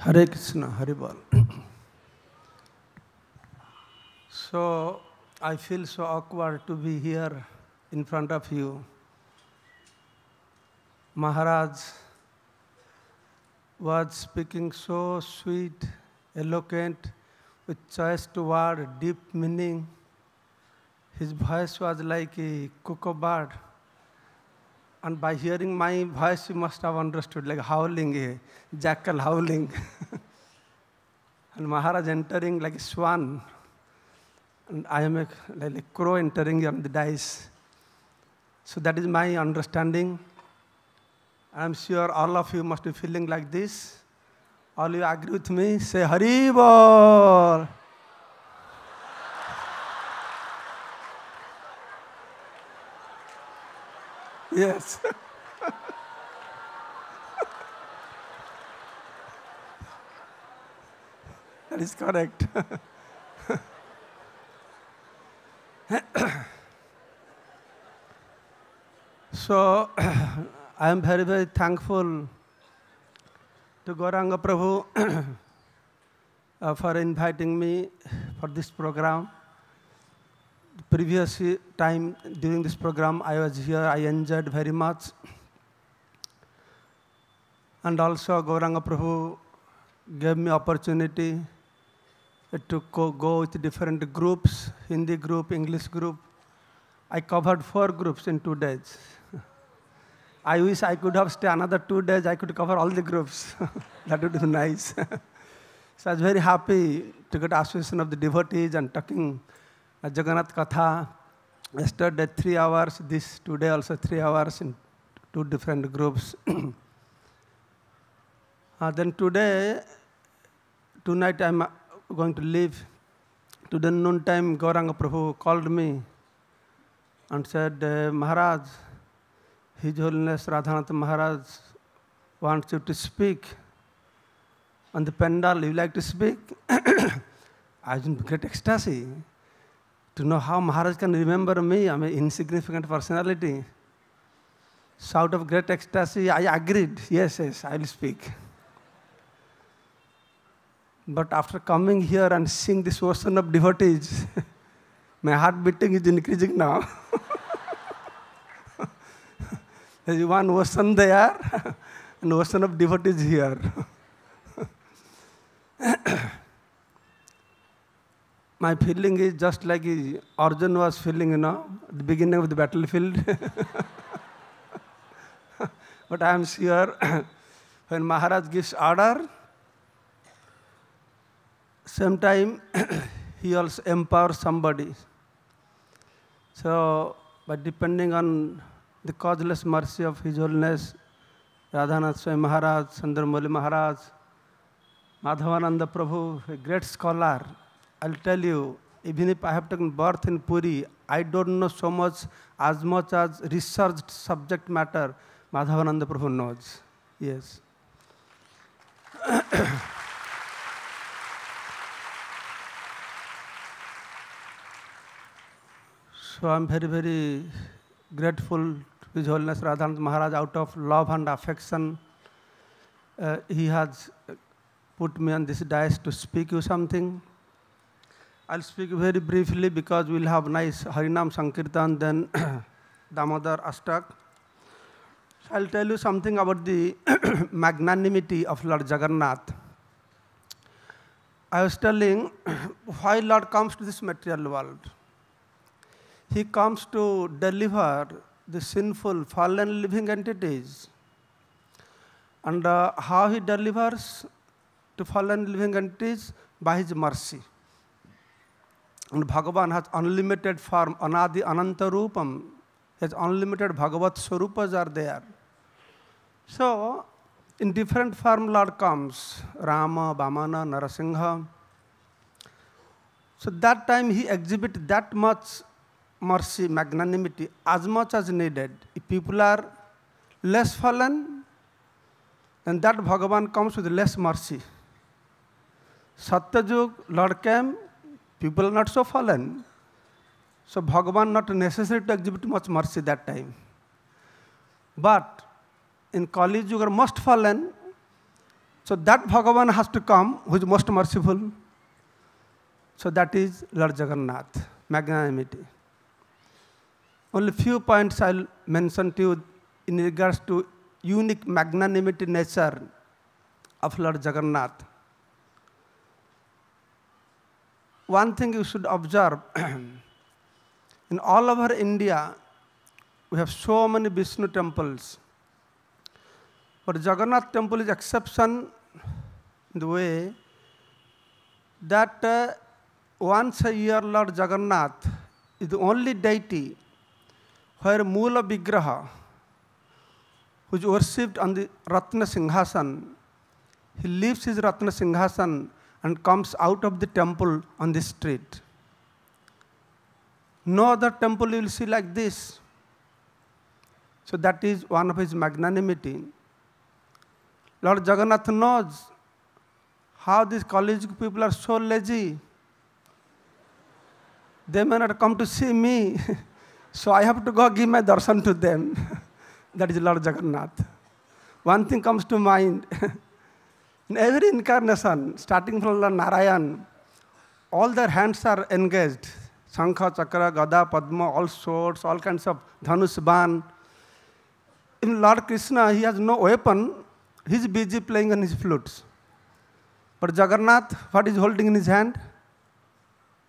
Hare Krishna, Hare Bol. So, I feel so awkward to be here in front of you. Maharaj was speaking so sweet, eloquent, with choice to word, deep meaning. His voice was like a cuckoo bird. And by hearing my voice, you must have understood, like howling, a jackal howling. And Maharaj entering like a swan. And I am like a crow entering on the dice. So that is my understanding. I am sure all of you must be feeling like this. All you agree with me? Say Hari Bol. Yes. That is correct. So, I am very, very thankful to Gauranga Prabhu for inviting me for this program. The previous time during this program, I was here, I enjoyed very much. And also Gauranga Prabhu gave me opportunity to go with different groups, Hindi group, English group. I covered 4 groups in 2 days. I wish I could have stayed another 2 days, I could cover all the groups. That would be nice. So I was very happy to get association of the devotees and talking Jagannath Katha. Yesterday 3 hours, today also 3 hours in 2 different groups. Then tonight I'm going to leave. Today noontime, Gauranga Prabhu called me and said, Maharaj, His Holiness Radhanath Maharaj wants you to speak on the pandal. You like to speak? I was in great ecstasy to know how Maharaj can remember me. I'm an insignificant personality. So out of great ecstasy, I agreed. Yes, I will speak. But after coming here and seeing this ocean of devotees, my heart beating is increasing now. There is one ocean there, and ocean of devotees here. My feeling is just like Arjun was feeling, at the beginning of the battlefield. But I am sure when Maharaj gives order, same time he also empowers somebody. So, by depending on the causeless mercy of His Holiness Radhanath Swami Maharaj, Chandramauli Maharaj, Madhavananda Prabhu, a great scholar, I'll tell you, even if I have taken birth in Puri, I don't know so much as researched subject matter Madhavananda Prabhu knows. Yes. So I'm very, very grateful to His Holiness Radhanath Maharaj. Out of love and affection, he has put me on this dais to speak you something. I'll speak very briefly because we'll have nice Harinam Sankirtan, then Damodar Ashtak. So I'll tell you something about the magnanimity of Lord Jagannath. I was telling why Lord comes to this material world. He comes to deliver the sinful, fallen living entities. And how he delivers to fallen living entities? By his mercy. And Bhagavan has unlimited form, Anadi Ananta Rupam. His unlimited Bhagavat Swarupas are there. So, in different form Lord comes, Rama, Vamana, Narasingha. So that time he exhibits that much mercy, magnanimity, as much as needed. If people are less fallen, then that Bhagavan comes with less mercy. Satyajug, Lord came, people are not so fallen. So Bhagavan not necessary to exhibit much mercy that time. But in Kali Yuga, most fallen, So that Bhagavan has to come, who is most merciful. So that is Lord Jagannath, magnanimity. Only few points I'll mention to you in regards to unique magnanimity nature of Lord Jagannath. One thing you should observe, in all over India, we have so many Vishnu temples. But Jagannath temple is exception in the way that once a year Lord Jagannath is the only deity where Mula Vigraha, who is worshipped on the Ratna Singhasan, he leaves his Ratna Singhasan and comes out of the temple on the street. No other temple you will see like this. So that is one of his magnanimity. Lord Jagannath knows how these college people are so lazy. They may not come to see me, so I have to go give my darshan to them. That is Lord Jagannath. One thing comes to mind. In every incarnation, starting from Lord Narayan, all their hands are engaged. Shankha, Chakra, Gada, Padma, all swords, all kinds of Dhanush, Ban. In Lord Krishna, he has no weapon. He is busy playing on his flutes. But Jagannath, what is holding in his hand?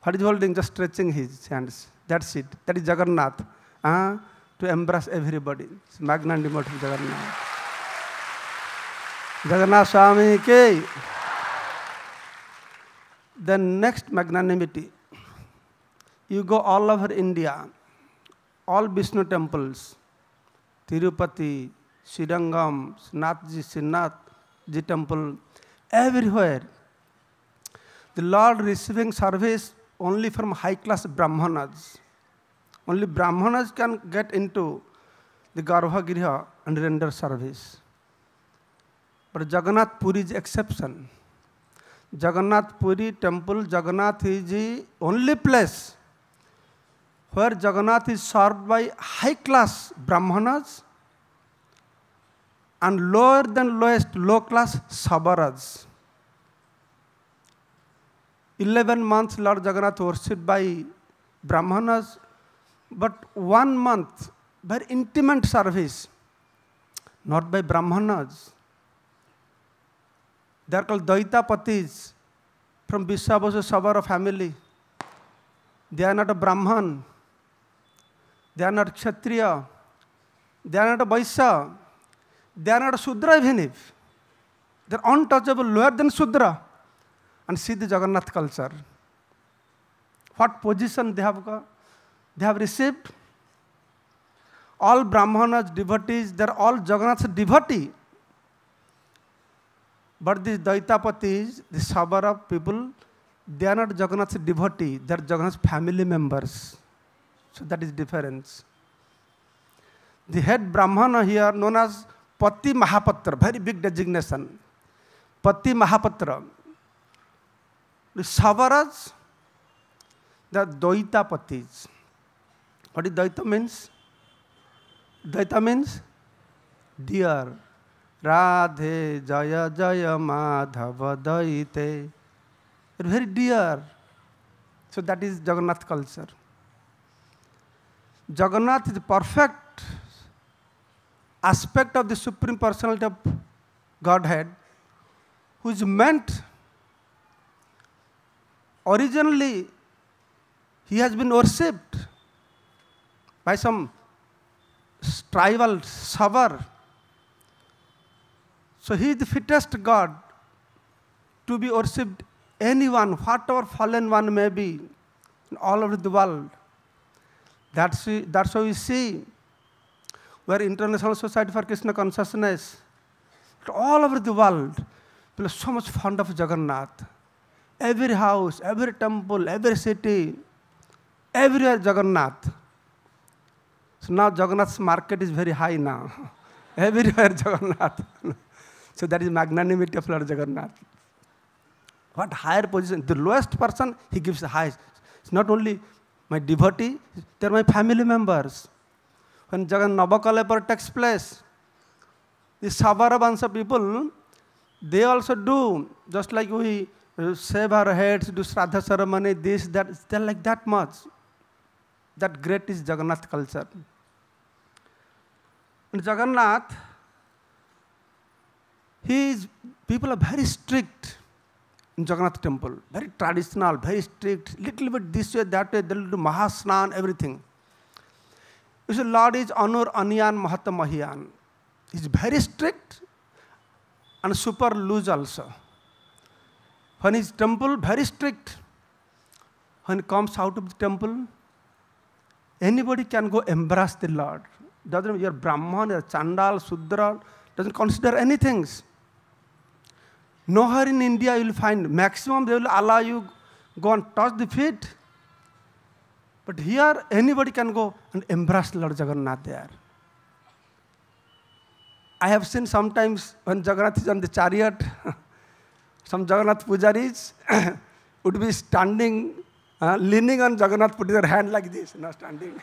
What is holding? Just stretching his hands. That's it. That is Jagannath. To embrace everybody. It's magnanimity of Jagannath. Jagannath Swami ke. Then next magnanimity. You go all over India, all Vishnu temples, Tirupati, Srirangam, Srinathji temple, everywhere. The Lord receiving service only from high-class Brahmanas. Only Brahmanas can get into the Garbhagriha and render service. But Jagannath Puri is exception. Jagannath Puri temple, Jagannath is the only place where Jagannath is served by high-class Brahmanas and lower than lowest low-class Sabaras. 11 months Lord Jagannath worshipped by Brahmanas, but 1 month by intimate service, not by Brahmanas. They are called Daitapatis from Vishwabhasu Sabara family. They are not a Brahman. They are not Kshatriya. They are not a Vaishya. They are not a Shudra even if. They are untouchable, lower than Shudra. And see the Jagannath culture. What position they have got? They have received. All Brahmanas, devotees, they are all Jagannath's devotee. But these Daitapatis, the Sabara people, they are not Jagannath's devotee. They are Jagannath's family members. So that is difference. The head Brahmana here, known as Pati Mahapatra, very big designation. Pati Mahapatra. The Sabaras, they are Daitapatis. What is Daita means? Daita means dear. Radhe Jaya Jaya Madhava Daite. Very dear. So that is Jagannath culture. Jagannath is the perfect aspect of the Supreme Personality of Godhead, who is meant, originally, he has been worshipped by some tribal Sabar. So he is the fittest God to be worshipped anyone, whatever fallen one may be, all over the world. That's why we see where International Society for Krishna Consciousness, all over the world, people are so much fond of Jagannath. Every house, every temple, every city, everywhere Jagannath. So now Jagannath's market is very high now. Everywhere Jagannath. So that is magnanimity of Lord Jagannath. What higher position? The lowest person, he gives the highest. It's not only my devotee, they're my family members. When Jagannath Navakalapa takes place, the Sabara Vansha people, They also do, just like we shave our heads, do Shraddha ceremony, this, that, they're like that much. That great is Jagannath culture. And Jagannath, people are very strict in Jagannath temple, very traditional, very strict, little bit this way, that way, they'll do Mahasnan, everything. You see, Lord is Anur, Anyan, Mahata, Mahiyan. He's very strict and super loose also. When his temple, very strict. When he comes out of the temple, anybody can go embrace the Lord. Doesn't matter, you're Brahman, you're Chandal, Sudra, doesn't consider anything. Nowhere in India you will find, maximum they will allow you go and touch the feet. But here, anybody can go and embrace Lord Jagannath there. I have seen sometimes when Jagannath is on the chariot, some Jagannath pujaris would be standing, leaning on Jagannath, putting their hand like this, not standing.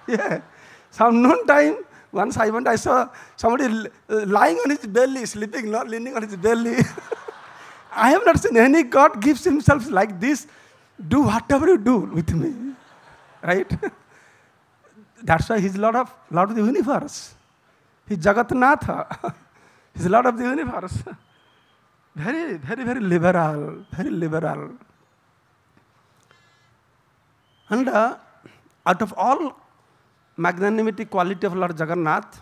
Yeah. Some noon time, once I saw somebody lying on his belly, sleeping, not leaning on his belly. I have not seen any God gives himself like this. Do whatever you do with me, right? That's why he's Lord of the universe. He's Jagatnatha. He's Lord of the universe. Very, very, very liberal, very liberal. And out of all magnanimity quality of Lord Jagannath,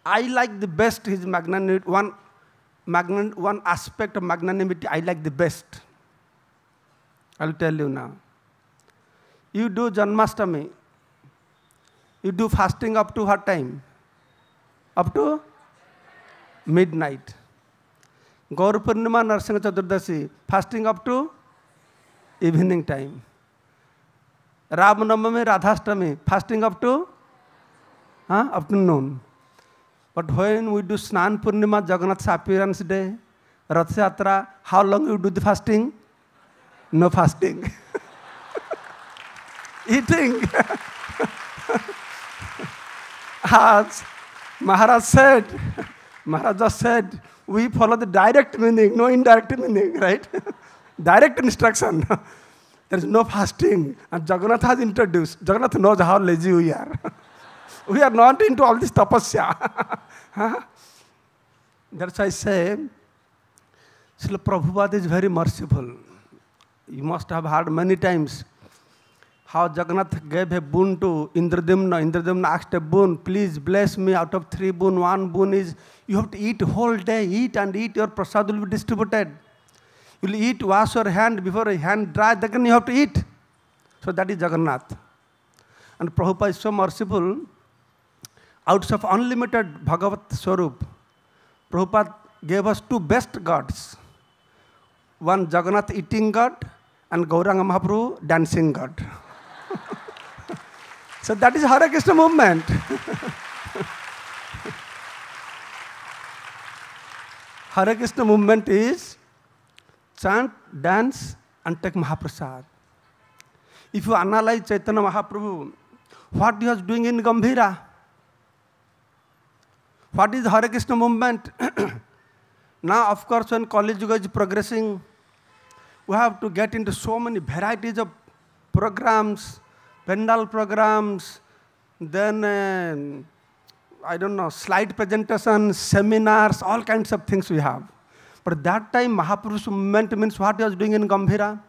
I like the best his magnanimity. One aspect of magnanimity I like the best. I'll tell you now. You do Janmashtami. You do fasting up to what time? Up to midnight. Gaur Purnima, Narsingha Chaturdasi, fasting up to evening time. Ram Navami, Radhashtami, fasting up to noon. But when we do Snan Purnima, Jagannath's appearance day, Rath Yatra, how long you do the fasting? No fasting. Eating. As Maharaj just said, we follow the direct meaning, no indirect meaning, right? Direct instruction. There is no fasting. And Jagannath has introduced. Jagannath knows how lazy we are. We are not into all this tapasya. That's why I say, Srila Prabhupada is very merciful. You must have heard many times how Jagannath gave a boon to Indradimna. Indradimna asked a boon, please bless me. Out of 3 boon, 1 boon is you have to eat whole day, eat and eat, your prasad will be distributed. You will eat, wash your hand, before your hand dry, then you have to eat. So that is Jagannath. And Prabhupada is so merciful. Out of unlimited Bhagavat Swarup, Prabhupada gave us 2 best gods. One Jagannath eating god and Gauranga Mahaprabhu dancing god. So that is Hare Krishna movement. Hare Krishna movement is chant, dance and take Mahaprasad. If you analyze Chaitanya Mahaprabhu, what he was doing in Gambhira? What is Hare Krishna movement? Now, of course, when Kali Yuga is progressing, we have to get into so many varieties of programs, pendal programs, then, I don't know, slide presentations, seminars, all kinds of things we have. But at that time, Mahaprabhu's movement means what he was doing in Gambhira.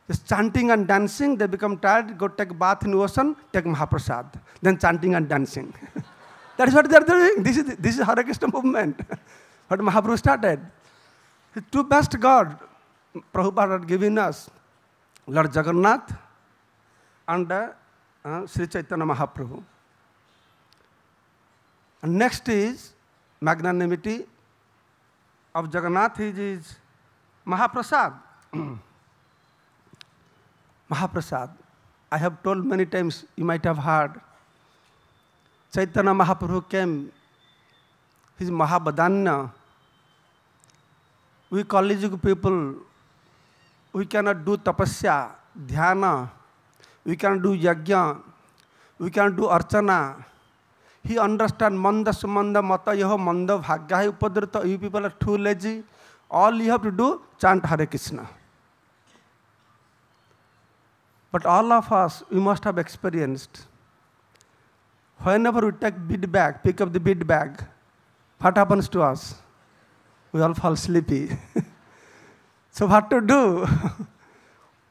Just chanting and dancing, they become tired, go take bath in ocean, take Mahaprasad. Then chanting and dancing. That is what they are doing. This is Hare Krishna movement. What Mahaprabhu started. The 2 best God Prabhupada had given us, Lord Jagannath and Sri Chaitanya Mahaprabhu. And next is magnanimity of Jagannath is Mahaprasad. Mahaprasad. I have told many times, you might have heard, Chaitanya Mahaprabhu came, his Mahabadanya. We Kali Yuga people, we cannot do tapasya, dhyana, we cannot do yajna, we cannot do archana. He understands manda sumanda mata yoho manda bhagya upadrita. You people are too lazy. All you have to do, chant Hare Krishna. But all of us, we must have experienced, whenever we take bead bag, pick up the bead bag, what happens to us? We all fall sleepy. So what to do?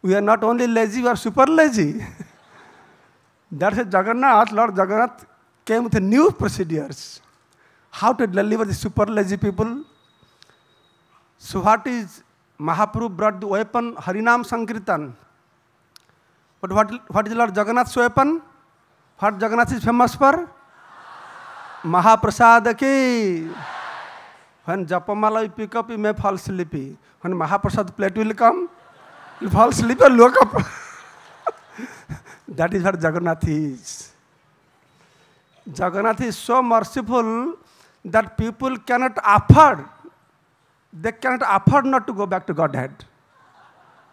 We are not only lazy, we are super lazy. That's why Jagannath, Lord Jagannath came with new procedures. How to deliver the super lazy people? So what is, Mahaprabhu brought the weapon, Harinam Sankirtan. But what is Lord Jagannath's weapon? What Jagannath is famous for? Mahaprasad ki. When Japamala you pick up, you may fall sleepy. When Mahaprasad plate will come, you fall sleepy and look up. That is what Jagannath is. Jagannath is so merciful that people cannot afford. They cannot afford not to go back to Godhead.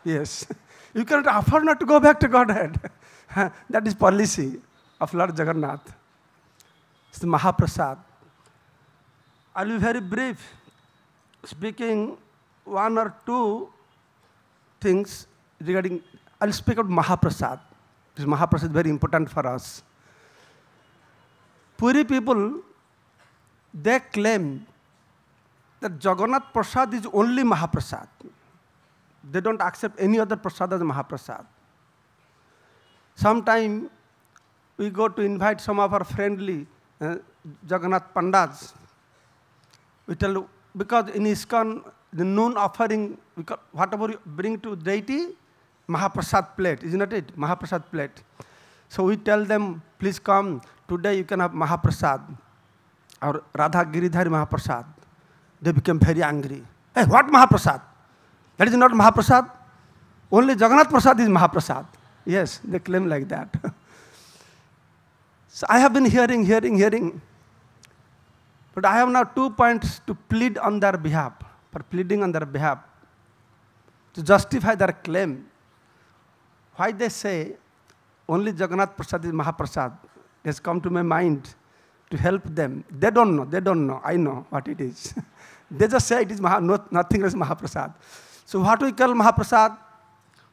Yes. You cannot afford not to go back to Godhead. That is policy of Lord Jagannath. It's the Mahaprasad. I will be very brief, speaking one or two things regarding, I will speak about Mahaprasad. This Mahaprasad is very important for us. Puri people, they claim that Jagannath Prasad is only Mahaprasad. They don't accept any other prasad as Mahaprasad. Sometime we go to invite some of our friendly Jagannath Pandas. We tell, because in ISKCON, the noon offering, whatever you bring to deity, Mahaprasad plate, isn't it? Mahaprasad plate. So we tell them, please come, today you can have Mahaprasad, or Radha Giridhari Mahaprasad. They became very angry. Hey, what Mahaprasad? That is not Mahaprasad. Only Jagannath Prasad is Mahaprasad. Yes, they claim like that. So I have been hearing. But I have now 2 points to plead on their behalf, for pleading on their behalf, to justify their claim. Why they say only Jagannath Prasad is Mahaprasad? It has come to my mind to help them. They don't know. I know what it is. They just say it is nothing else Mahaprasad. So what we call Mahaprasad?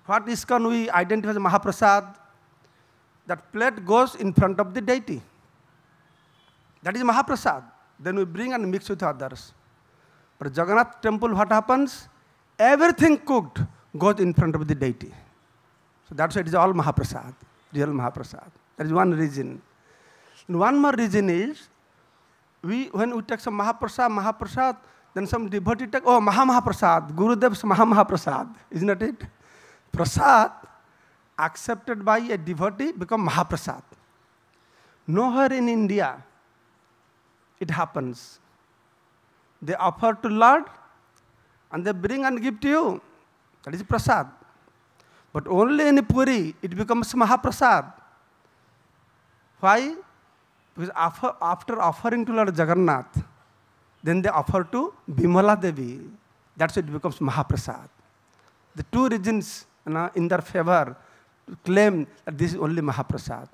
What ISKCON we identify as Mahaprasad? That plate goes in front of the deity. That is Mahaprasad. Then we bring and mix with others. But Jagannath temple, what happens? Everything cooked goes in front of the deity. So that's why it is all Mahaprasad, real Mahaprasad. That is one reason. And one more reason is, when we take some Mahaprasad, then some devotee take, oh, Mahaprasad, Gurudev's Mahaprasad, isn't it? Prasad accepted by a devotee become Mahaprasad. Nowhere in India it happens. They offer to Lord and they bring and give to you. That is Prasad. But only in Puri it becomes Mahaprasad. Why? Because after offering to Lord Jagannath, then they offer to Bimala Devi. That's why it becomes Mahaprasad. The two reasons in their favor to claim that this is only Mahaprasad.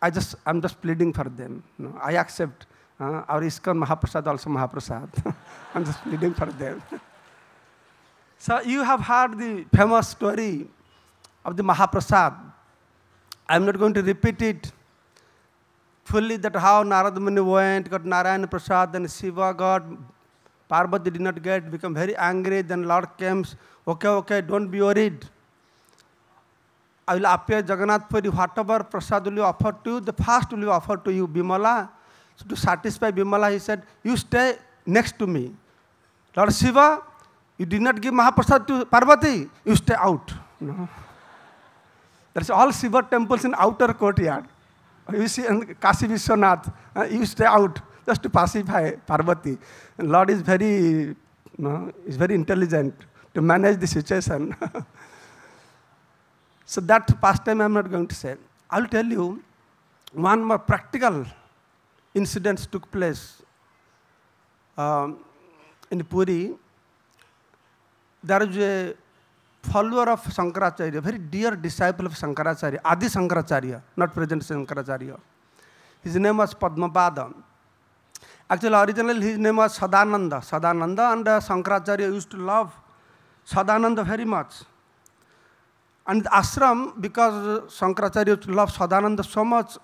I'm just pleading for them. I accept our ISKCON Mahaprasad also Mahaprasad. I'm just pleading for them. So you have heard the famous story of the Mahaprasad. I'm not going to repeat it fully, that how Narada Muni went, got Narayana Prasad, then Shiva got, Parvati did not get, become very angry, then Lord came, okay, don't be worried. I will appear Jagannath Puri, whatever Prasad will you offer to you, the first will you offer to you, Bimala. So to satisfy Bimala, he said, you stay next to me. Lord Shiva, you did not give Mahaprasad to Parvati, you stay out. That's all Shiva temples in outer courtyard. You see, and Kashi Vishwanath, you stay out just to pacify Parvati. And Lord is very intelligent to manage the situation. So that pastime I'm not going to say. I'll tell you one more practical incident took place in Puri. There is a follower of Shankaracharya, a very dear disciple of Shankaracharya, Adi Shankaracharya, not present Shankaracharya. His name was Padmapada. Actually, originally his name was Sadananda. Sadananda, and Shankaracharya used to love Sadananda very much. And the ashram, because Shankaracharya used to love Sadananda so much,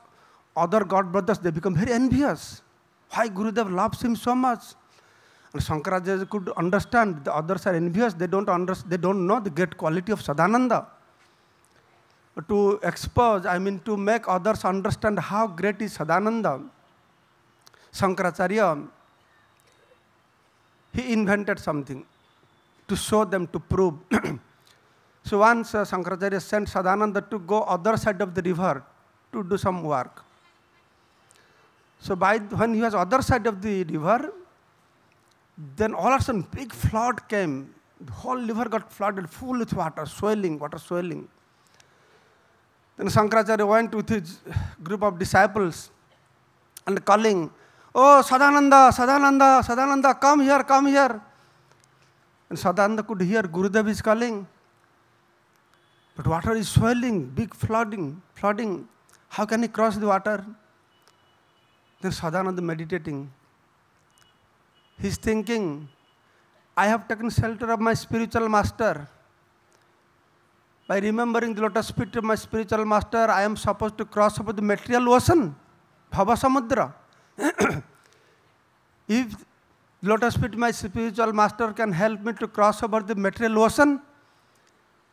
other god brothers, they become very envious. Why Gurudev loves him so much? And Shankaracharya could understand the others are envious. They don't know the great quality of Sadananda. To expose, to make others understand how great is Sadananda, Shankaracharya, he invented something to show them, to prove. So once Shankaracharya sent Sadananda to go other side of the river to do some work. So when he was other side of the river, then all of a sudden big flood came. The whole river got flooded, full with water swelling. Then Shankaracharya went with his group of disciples and calling, "Oh, Sadananda, Sadananda, Sadananda, come here, come here." And Sadananda could hear Gurudev is calling. But water is swelling, big flooding. How can he cross the water? Then Sadananda meditating. He's thinking, I have taken shelter of my spiritual master. By remembering the lotus feet of my spiritual master, I am supposed to cross over the material ocean, Bhava Samudra. If lotus feet, my spiritual master, can help me to cross over the material ocean,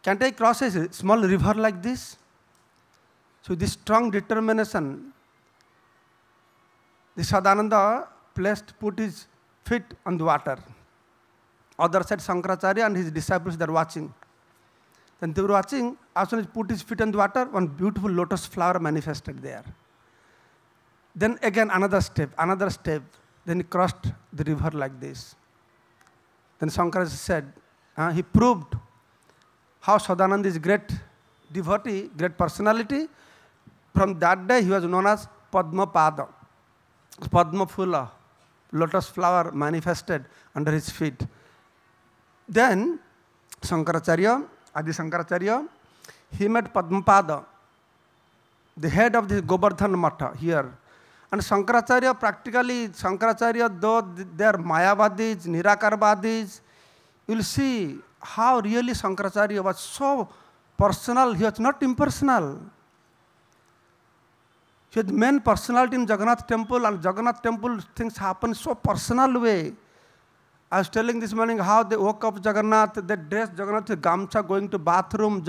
can't I cross a small river like this? So this strong determination, the Sadananda put his feet on the water. Other side Shankaracharya and his disciples, they are watching. Then they were watching, as soon as he put his feet on the water, one beautiful lotus flower manifested there. Then again another step. Then he crossed the river like this. Then Shankaracharya said, he proved how Sadananda is great devotee, great personality. From that day he was known as Padmapada. Padma Phula, lotus flower manifested under his feet. Then Shankaracharya, Adi Shankaracharya, he met Padmapada, the head of the Govardhan Matha here. And Shankaracharya, though they are Mayavadis, Nirakarvadis, you will see how really Shankaracharya was so personal, he was not impersonal. He had main personality in Jagannath temple, and Jagannath temple things happen so personal way. I was telling this morning how they woke up Jagannath, they dressed Jagannath with gamcha, going to bathroom.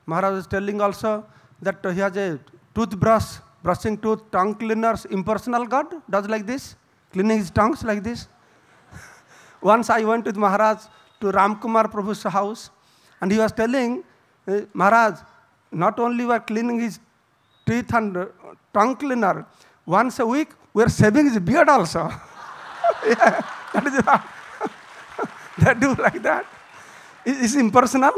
Maharaj was telling also that he has a toothbrush, brushing tooth, tongue cleaners, impersonal God, does like this, cleaning his tongues like this. Once I went with Maharaj to Ramkumar Prabhu's house, and he was telling, Maharaj, not only we are cleaning his teeth and tongue cleaner, once a week we are shaving his beard also. Yeah, that is what they do like that. It's impersonal.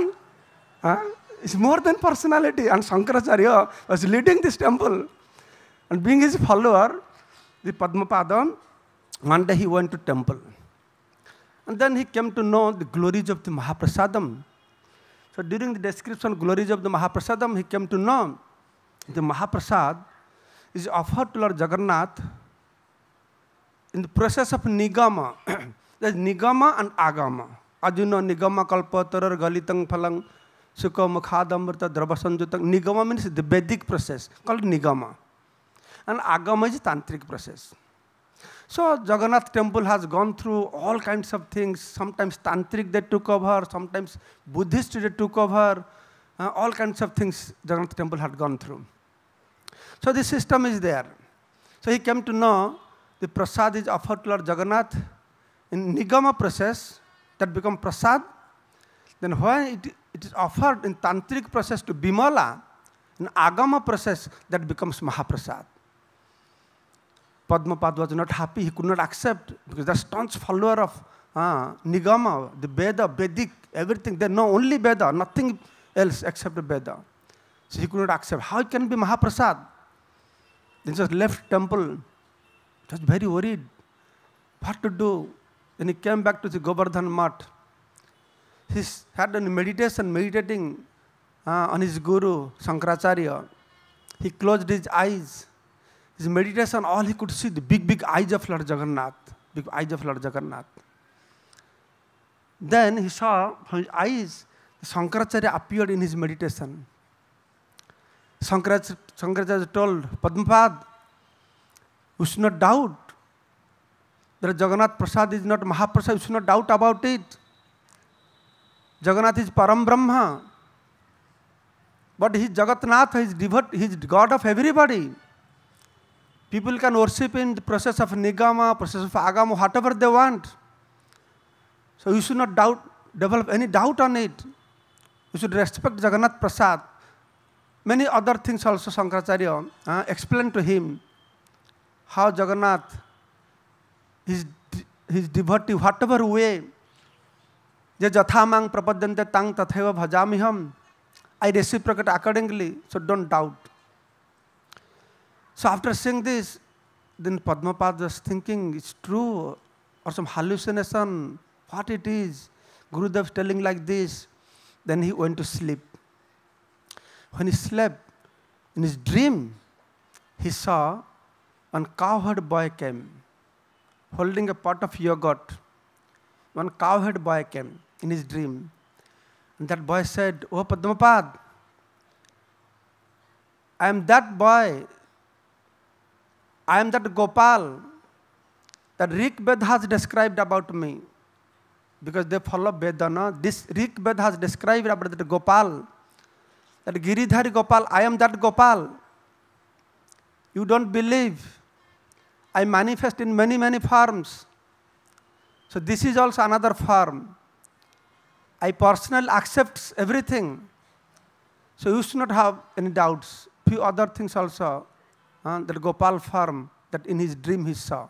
It's more than personality. And Shankaracharya was leading this temple. And being his follower, the Padmapada, one day he went to temple. And then he came to know the glories of the Mahaprasadam. So during the description of glories of the Mahaprasadam, he came to know the Mahaprasad is offered to Lord Jagannath in the process of Nigama. There's Nigama and Agama. As you know, Nigama kalpatarar galitang phalang sukha mukhadamrita dravasanjutang. Nigama means the Vedic process called Nigama. And Agama is tantric process. So Jagannath temple has gone through all kinds of things. Sometimes tantric they took over, sometimes Buddhist they took over. All kinds of things Jagannath temple had gone through. So the system is there. So he came to know the prasad is offered to Lord Jagannath in Nigama process, that become prasad. Then when it is offered in tantric process to Bimala, in Agama process, that becomes Mahaprasad. Padmapada was not happy, he could not accept, because the staunch follower of Nigama, the Veda, Vedic, everything, they know only Veda, nothing else except the Veda. So he could not accept. How it can be Mahaprasad? Then he just left temple, just very worried. What to do? Then he came back to the Govardhan Math. He had a meditation, meditating on his guru, Shankaracharya. He closed his eyes. His meditation, all he could see, the big eyes of Lord Jagannath. Big eyes of Lord Jagannath. Then he saw from his eyes, Shankaracharya appeared in his meditation. Shankaracharya told Padmapad, you should not doubt that Jagannath Prasad is not Mahaprasad, you should not doubt about it. Jagannath is Param Brahma. But he is Jagatnath, he is God of everybody. People can worship in the process of Nigama, process of Agama, whatever they want. So you should not develop any doubt on it. You should respect Jagannath Prasad. Many other things also Shankaracharya explained to him how Jagannath, his devotee, whatever way, je jathamang prapadyante tang tatheva bhajamiham, I reciprocate accordingly, so don't doubt. So after seeing this, then Padmapad was thinking, it's true or some hallucination, what it is. Gurudev telling like this. Then he went to sleep. When he slept, in his dream, he saw one cowherd boy came, holding a pot of yogurt. One cowherd boy came in his dream. And that boy said, "Oh Padmapad, I am that boy. I am that Gopal that Rik Ved has described about me." Because they follow Vedana. This Rik Ved has described about that Gopal, that Giridhari Gopal, I am that Gopal. You don't believe. I manifest in many forms. So this is also another form. I personally accept everything. So you should not have any doubts. Few other things also. That Gopal form, that in his dream he saw.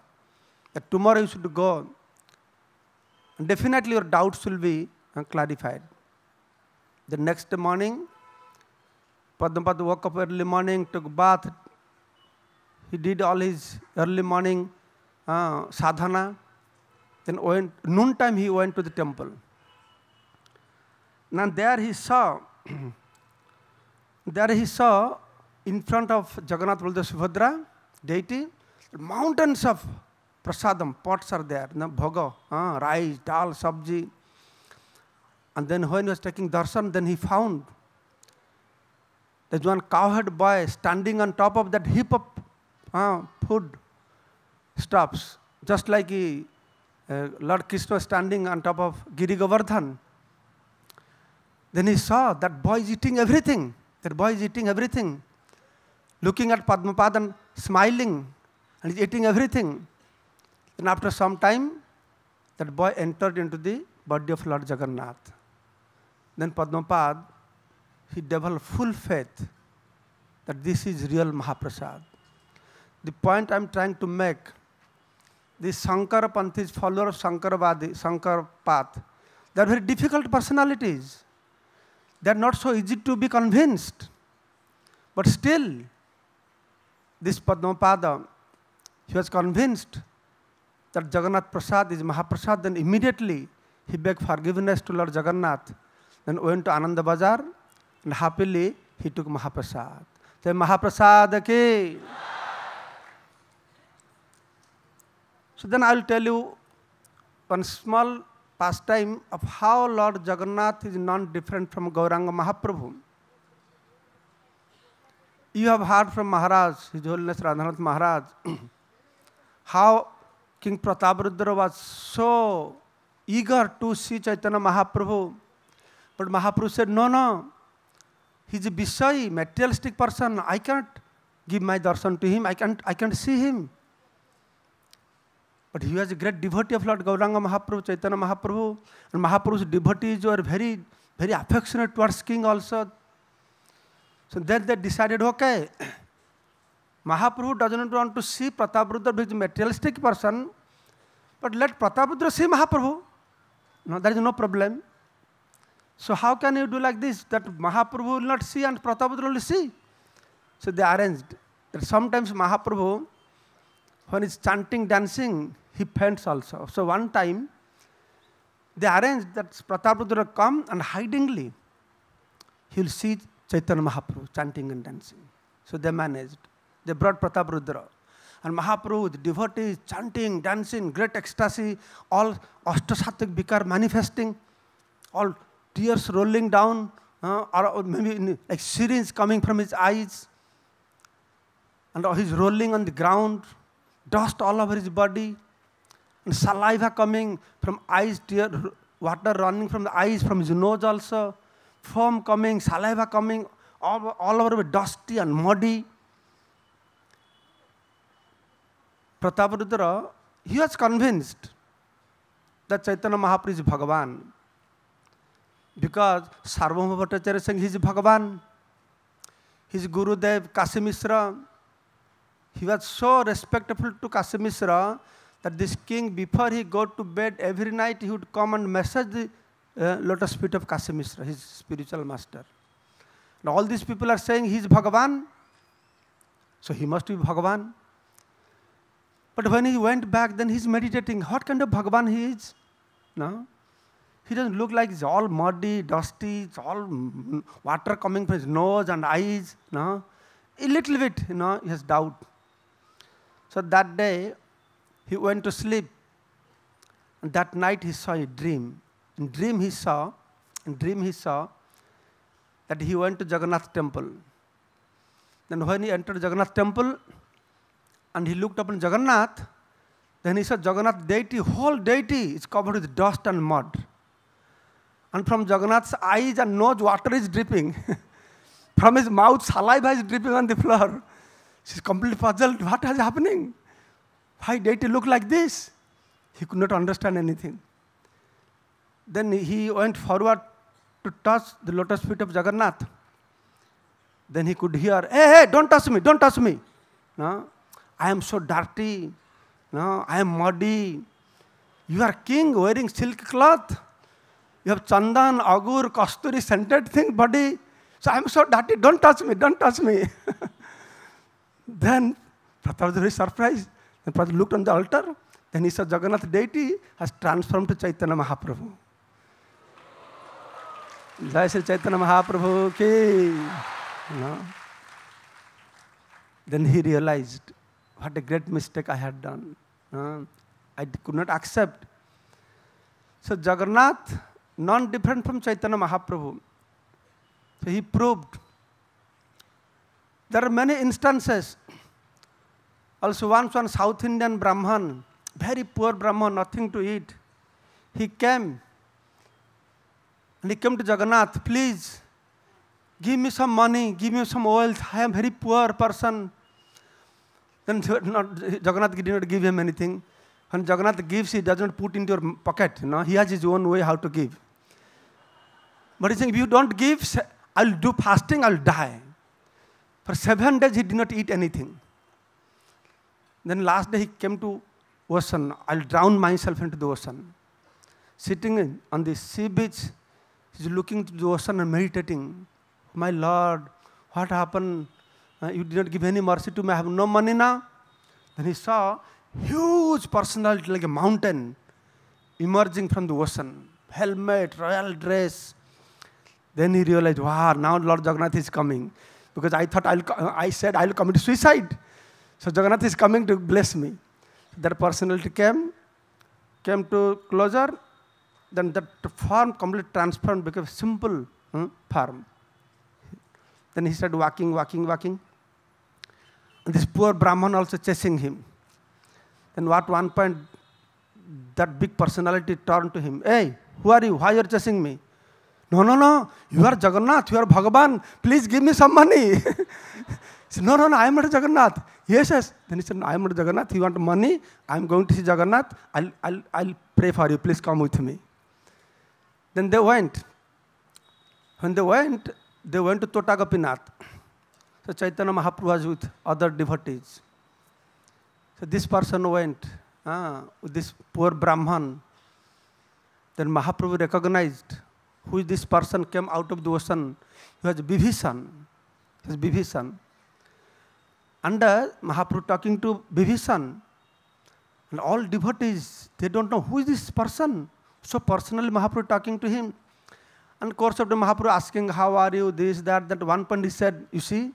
That tomorrow you should go. And definitely your doubts will be clarified. The next morning, Padmapad woke up early morning, took bath. He did all his early morning sadhana. Then noontime he went to the temple. Now there he saw in front of Jagannath Baladev Subhadra deity, mountains of prasadam, pots are there, bhoga, rice, dal, sabji. And then when he was taking darshan, then he found there's one cowherd boy standing on top of that heap of food stuffs, just like Lord Krishna standing on top of Giri Govardhan. Then he saw that boy is eating everything. That boy is eating everything. Looking at Padmapad and smiling, and he's eating everything. Then after some time, that boy entered into the body of Lord Jagannath. Then Padmapad, he developed full faith that this is real Mahaprasad. The point I'm trying to make, the Shankara Panthis, follower of Shankara path, they are very difficult personalities. They are not so easy to be convinced. But still, this Padmapada, he was convinced that Jagannath Prasad is Mahaprasad. Then immediately he begged forgiveness to Lord Jagannath. Then went to Ananda Bazar and happily he took Mahaprasad. So Mahaprasad ki. So then I will tell you one small pastime of how Lord Jagannath is non-different from Gauranga Mahaprabhu. You have heard from Maharaj, His Holiness Radhanath Maharaj, how King Prataparudra was so eager to see Chaitanya Mahaprabhu. But Mahaprabhu said, no, he is a Vishayi, materialistic person. I can't give my darshan to him. I can't see him. But he was a great devotee of Lord Gauranga Mahaprabhu, Chaitanya Mahaprabhu. And Mahaprabhu's devotees were very affectionate towards King also. So then they decided, okay, Mahaprabhu doesn't want to see Prataparudra, who is a materialistic person, but let Prataparudra see Mahaprabhu. No, there is no problem. So how can you do like this, that Mahaprabhu will not see and Prataparudra will see? So they arranged that sometimes Mahaprabhu, when he's chanting, dancing, he faints also. So one time, they arranged that Prataparudra will come and hidingly, he will see Chaitanya Mahaprabhu chanting and dancing. So they managed. They brought Prataparudra. And Mahaprabhu, the devotees, chanting, dancing, great ecstasy, all Ashtasattvic vikar manifesting, all tears rolling down, or maybe like syringe coming from his eyes, and he's rolling on the ground, dust all over his body, and saliva coming from eyes, tear, water running from the eyes, from his nose also, foam coming, saliva coming, all over dusty and muddy. Prataparudra, he was convinced that Chaitanya Mahaprabhu is Bhagavan, because Sarvabhauma Bhattacharya saying he is Bhagavan. His Gurudev Kasi Mishra, he was so respectful to Kasi Mishra that this king, before he go to bed every night, he would come and massage the lotus feet of Kasi Mishra, his spiritual master. And all these people are saying he is Bhagavan, so he must be Bhagavan. But when he went back, then he's meditating. What kind of Bhagavan he is? No? He doesn't look like he's all muddy, dusty, it's all water coming from his nose and eyes. No? A little bit, he has doubt. So that day, he went to sleep. And that night he saw a dream. In dream he saw that he went to Jagannath temple. Then when he entered Jagannath temple, and he looked upon Jagannath, then he saw Jagannath deity, whole deity is covered with dust and mud. And from Jagannath's eyes and nose, water is dripping. From his mouth, saliva is dripping on the floor. She's completely puzzled. What is happening? Why deity look like this? He could not understand anything. Then he went forward to touch the lotus feet of Jagannath. Then he could hear, hey, don't touch me, don't touch me. No? I am so dirty. No, I am muddy. You are king wearing silk cloth. You have chandan, agur, kasturi, scented thing, body. So I am so dirty. Don't touch me. Don't touch me. Then Pratap was very surprised. Then Pratap looked on the altar. Then he saw Jagannath deity has transformed to Chaitanya Mahaprabhu. Jai Shri Chaitanya Mahaprabhu ki. No. Then he realized, what a great mistake I had done. I could not accept. So Jagannath, non-different from Chaitanya Mahaprabhu. So he proved. There are many instances. Also once one South Indian Brahman, very poor Brahman, nothing to eat. He came. And he came to Jagannath, please, give me some money, give me some wealth. I am a very poor person. Then Jagannath did not give him anything. When Jagannath gives, he doesn't put into your pocket. He has his own way how to give. But he's saying, if you don't give, I'll do fasting, I'll die. For 7 days, he did not eat anything. Then last day, he came to ocean. I'll drown myself into the ocean. Sitting on the sea beach, he's looking to the ocean and meditating. My Lord, what happened? You did not give any mercy to me. I have no money now. Then he saw huge personality like a mountain emerging from the ocean. Helmet, royal dress. Then he realized, wow, now Lord Jagannath is coming. Because I thought I said I'll commit suicide. So Jagannath is coming to bless me. That personality came to closer. Then that form completely transformed, became a simple form. Then he started walking. And this poor Brahman also chasing him. Then at one point, that big personality turned to him. Hey, who are you? Why you are chasing me? No. You are Jagannath. You are Bhagavan. Please give me some money. He said, no, I am not Jagannath. Yes. Then he said, no, I am not Jagannath. You want money? I am going to see Jagannath. I'll pray for you. Please come with me. Then they went. When they went to Tota Gopinath. So Chaitanya Mahaprabhu was with other devotees. So this person went with this poor Brahman. Then Mahaprabhu recognized who this person came out of the ocean. He was Bibhishan. And Mahaprabhu talking to Bibhishan. And all devotees, they don't know who is this person. So personally Mahaprabhu talking to him. And course of the Mahaprabhu asking, how are you, this, that. That one point he said, you see,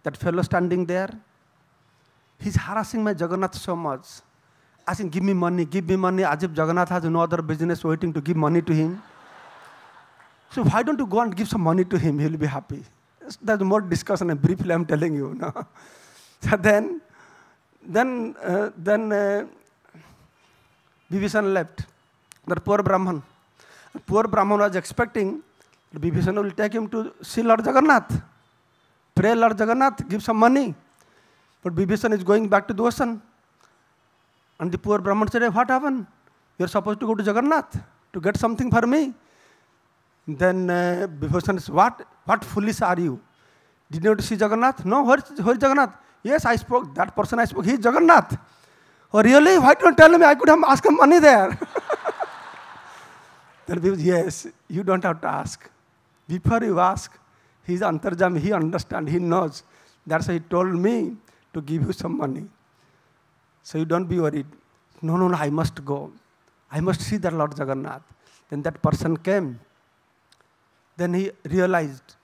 that fellow standing there, He's harassing my Jagannath so much, asking, give me money, as if Jagannath has no other business waiting to give money to him. So why don't you go and give some money to him? He'll be happy. There's more discussion, and briefly I'm telling you. No? So then Vibhishan left. That poor Brahman. The poor Brahman was expecting that Vibhishan will take him to see Lord Jagannath. Pray Lord Jagannath, give some money. But Vibhishan is going back to the ocean. And the poor Brahman said, hey, what happened? You're supposed to go to Jagannath to get something for me. Then Vibhishan says, what foolish are you? Did you not see Jagannath? No, where is Jagannath? Yes, I spoke. That person I spoke, he is Jagannath. Oh, really? Why don't you tell me? I could have asked him money there. Then Vibhishan, yes, you don't have to ask. Before you ask, he is Antarjami, he understands, he knows. That's why he told me to give you some money. So you don't be worried. No, I must go. I must see the Lord Jagannath. Then that person came. Then he realized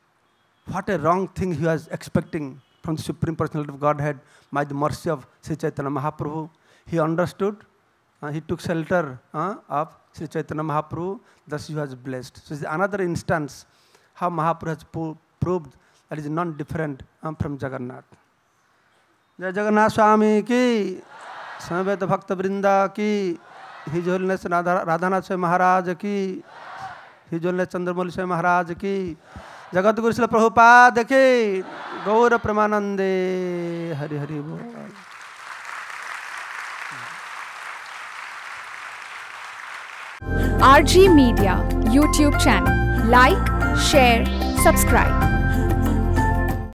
what a wrong thing he was expecting from the Supreme Personality of Godhead by the mercy of Sri Chaitanya Mahaprabhu. He understood. He took shelter of Sri Chaitanya Mahaprabhu. Thus he was blessed. So it's another instance how Mahaprabhu has proved that is non-different from Jagannath. Jai Jagannath Swami ki, Samaveta Bhakta Vrinda ki, His Holiness Radhanath Swami Maharaj ki, His Holiness Chandramauli Swami Maharaj ki, Jagat Guru Srila Prabhupada ki, Gaura Pramanande, Hari Hari Bol. RG Media YouTube channel. Like, share, subscribe.